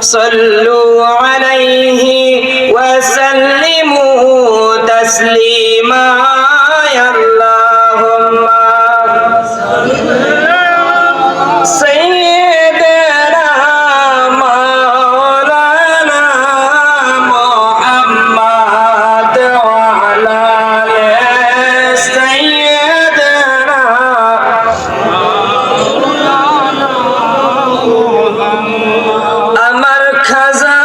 সাল্লু আলাইহি ওয়া সাল্লিমু তাসলিমা আল্লাহুম্মা সাইয়্যিদানা মাওলানা মুহাম্মদ ওয়া আলা আলি সাইয়্যিদানা আমার খাজা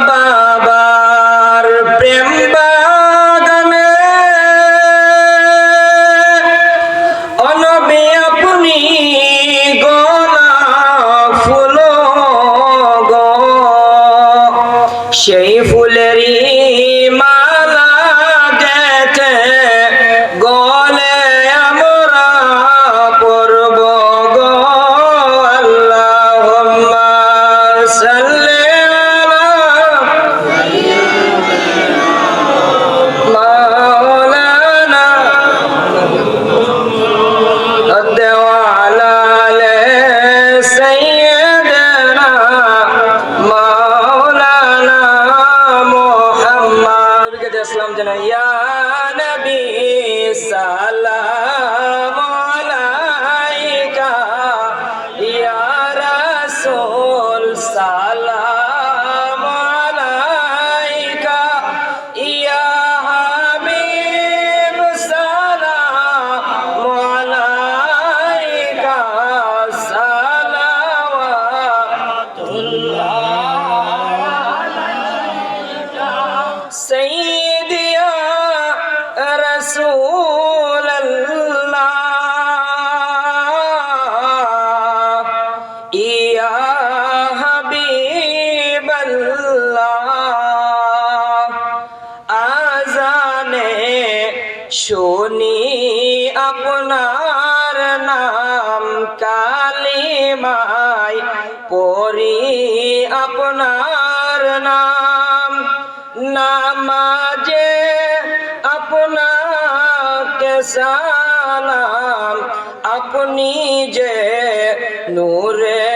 বাবার প্রেম বাগানে অনবী আপনি গোলাপ ফুল গো সেই ফুলেরই মালা গেথে গলে আমরা পরব গো আল্লাহুম্মা সাল্লি আলা মাওলানা ওয়া আলা আলি সাইয়্যিদানা মাওলানা মুহাম্মদ ইসলাম জানা ইয়া নবী সালাম আলাইকা ইয়া রাসূল সালাম আলাইকা ইয়া হাবিব সালাম আলাইকা সালাওয়াতুল্লাহ سيدي يا رسول الله يا حبيب الله আজানে শুনি আপনার নাম কালিমায় পড়ি আপনার নাম নামাজে আপনাকে সালাম আপনি যে নূরে